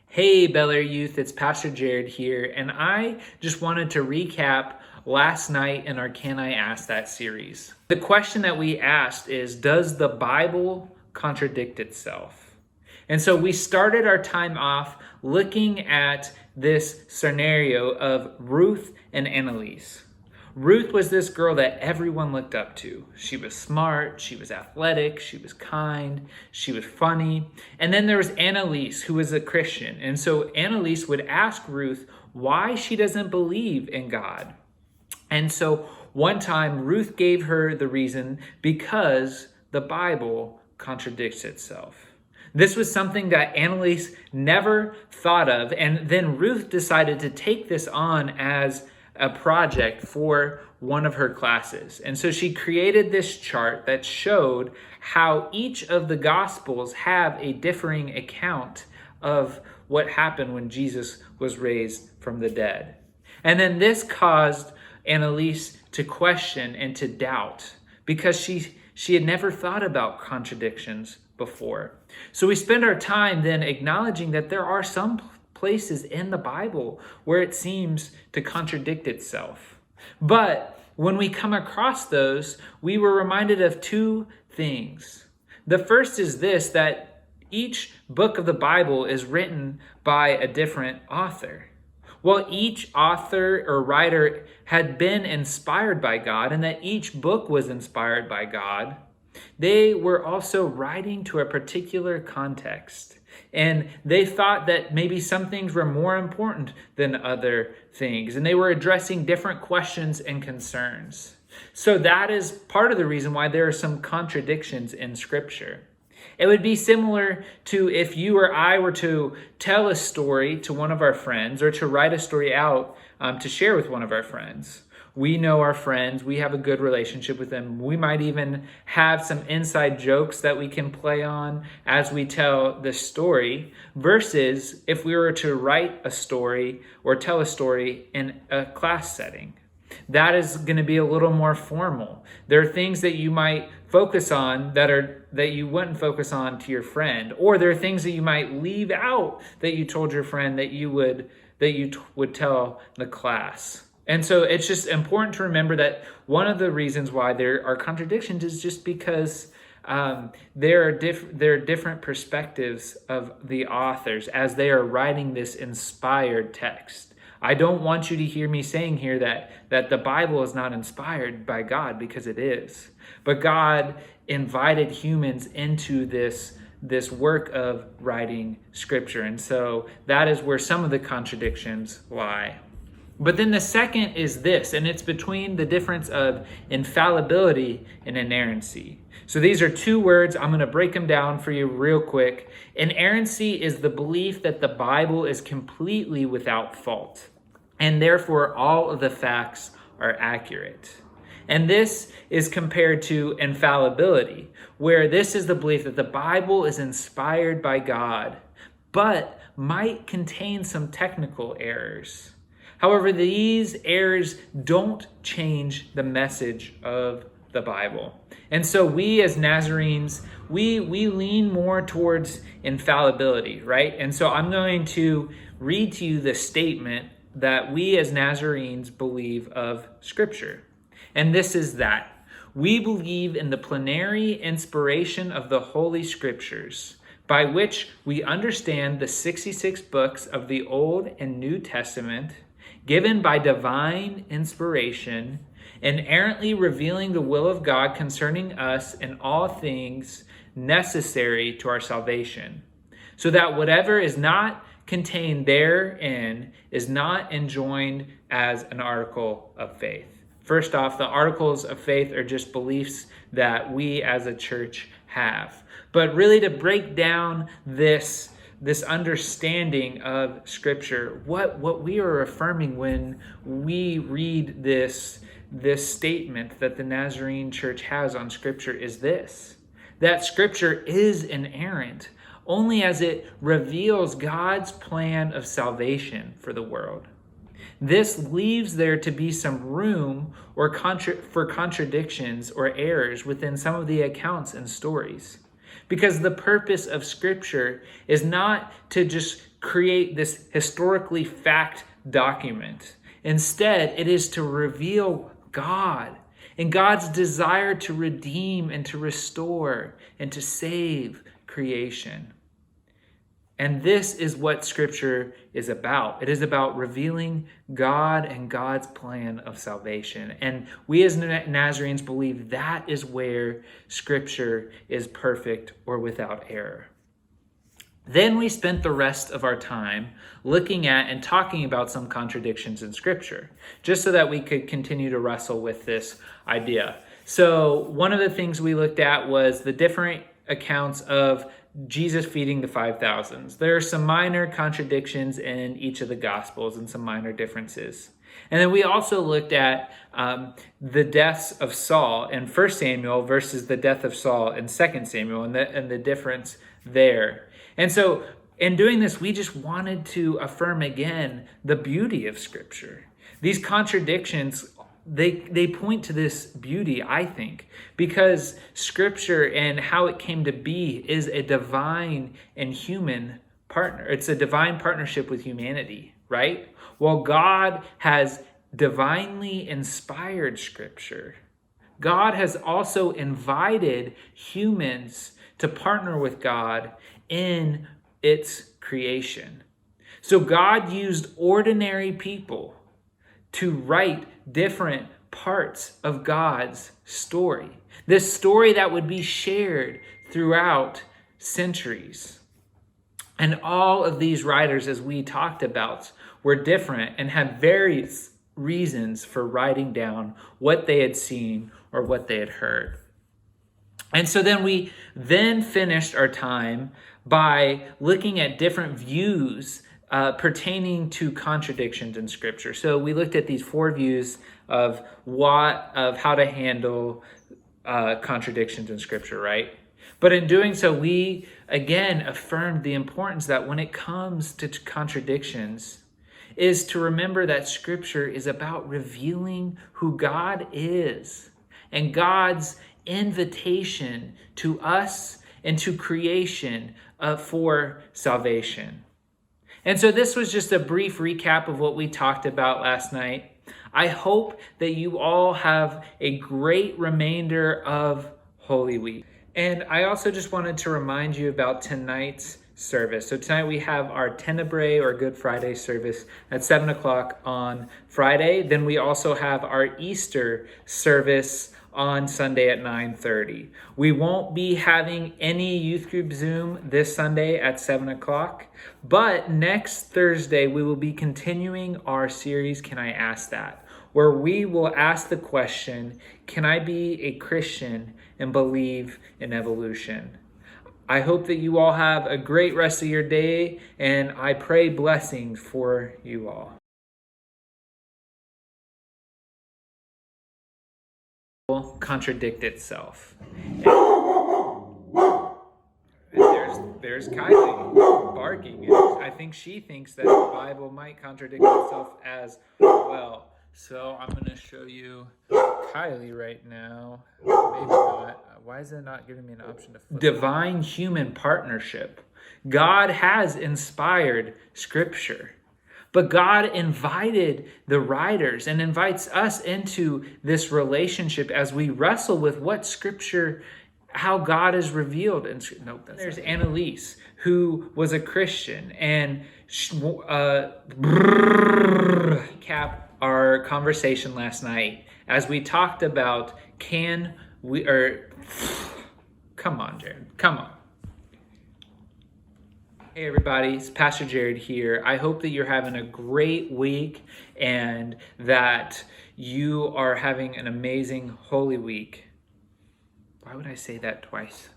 Hey, Bel Air Youth, it's Pastor Jared here, and I just wanted to recap last night in our Can I Ask That series. The question that we asked is, does the Bible contradict itself? And so we started our time off looking at this scenario of Ruth and Annalise. Ruth was this girl that everyone looked up to. She was smart, she was athletic, she was kind, she was funny. And then there was Annalise, who was a Christian. And so Annalise would ask Ruth why she doesn't believe in God. And so one time Ruth gave her the reason because the Bible contradicts itself. This was something that Annalise never thought of. And then Ruth decided to take this on as a project for one of her classes. And so she created this chart that showed how each of the Gospels have a differing account of what happened when Jesus was raised from the dead. And then this caused Annalise to question and to doubt because she had never thought about contradictions before. So we spend our time then acknowledging that there are some places in the Bible where it seems to contradict itself. But when we come across those, we were reminded of two things. The first is this, that each book of the Bible is written by a different author. Well, each author or writer had been inspired by God, and that each book was inspired by God, they were also writing to a particular context. And they thought that maybe some things were more important than other things. And they were addressing different questions and concerns. So that is part of the reason why there are some contradictions in Scripture. It would be similar to if you or I were to tell a story to one of our friends or to write a story out to share with one of our friends. We know our friends, we have a good relationship with them. We might even have some inside jokes that we can play on as we tell the story, versus if we were to write a story or tell a story in a class setting. That is going to be a little more formal. There are things that you might focus on that you wouldn't focus on to your friend, or there are things that you might leave out that you told your friend that you would tell the class. And so it's just important to remember that one of the reasons why there are contradictions is just because there are different perspectives of the authors as they are writing this inspired text. I don't want you to hear me saying here that the Bible is not inspired by God, because it is. But God invited humans into this work of writing Scripture. And so that is where some of the contradictions lie. But then the second is this, and it's between the difference of infallibility and inerrancy. So these are two words. I'm going to break them down for you real quick. Inerrancy is the belief that the Bible is completely without fault, and therefore all of the facts are accurate. And this is compared to infallibility, where this is the belief that the Bible is inspired by God, but might contain some technical errors. However, these errors don't change the message of the Bible. And so we as Nazarenes, we lean more towards infallibility, right? And so I'm going to read to you the statement that we as Nazarenes believe of Scripture. And this is that we believe in the plenary inspiration of the Holy Scriptures, by which we understand the 66 books of the Old and New Testament, given by divine inspiration, inerrantly revealing the will of God concerning us in all things necessary to our salvation, so that whatever is not contained therein is not enjoined as an article of faith. First off, the articles of faith are just beliefs that we as a church have. But really, to break down this understanding of Scripture, what we are affirming when we read this statement that the Nazarene Church has on Scripture is this: that Scripture is inerrant only as it reveals God's plan of salvation for the world. This leaves there to be some room for contradictions or errors within some of the accounts and stories. Because the purpose of Scripture is not to just create this historically fact document. Instead, it is to reveal God and God's desire to redeem and to restore and to save creation. And this is what Scripture is about. It is about revealing God and God's plan of salvation. And we as Nazarenes believe that is where Scripture is perfect or without error. Then we spent the rest of our time looking at and talking about some contradictions in Scripture, just so that we could continue to wrestle with this idea. So one of the things we looked at was the different accounts of Jesus feeding the 5,000s. There are some minor contradictions in each of the Gospels and some minor differences. And then we also looked at the deaths of Saul in 1 Samuel versus the death of Saul in 2 Samuel and the difference there. And so in doing this, we just wanted to affirm again the beauty of Scripture. These contradictions, they point to this beauty, I think, because Scripture and how it came to be is a divine and human partner. It's a divine partnership with humanity, right? Well, God has divinely inspired Scripture. God has also invited humans to partner with God in its creation. So God used ordinary people to write different parts of God's story. This story that would be shared throughout centuries. And all of these writers, as we talked about, were different and had various reasons for writing down what they had seen or what they had heard. And so then we finished our time by looking at different views pertaining to contradictions in Scripture. So we looked at these 4 views of how to handle contradictions in Scripture, right? But in doing so, we again affirmed the importance that when it comes to contradictions, is to remember that Scripture is about revealing who God is and God's invitation to us and to creation for salvation. And so this was just a brief recap of what we talked about last night. I hope that you all have a great remainder of Holy Week. And I also just wanted to remind you about tonight's service. So tonight we have our Tenebrae or Good Friday service at 7 o'clock on Friday. Then we also have our Easter service on Sunday at 9:30. We won't be having any youth group Zoom this Sunday at 7 o'clock, but next Thursday we will be continuing our series, Can I Ask That? Where we will ask the question, can I be a Christian and believe in evolution? I hope that you all have a great rest of your day, and I pray blessings for you all. Contradict itself. There's Kylie barking. I think she thinks that the Bible might contradict itself as well. So I'm going to show you Kylie right now. Maybe not. Why is it not giving me an option to flip? Divine human partnership. God has inspired Scripture. But God invited the writers and invites us into this relationship as we wrestle with what Scripture, how God is revealed. There's Annalise, who was a Christian, and recap our conversation last night as we talked about come on, Jared, come on. Hey everybody, it's Pastor Jared here. I hope that you're having a great week and that you are having an amazing Holy Week. Why would I say that twice?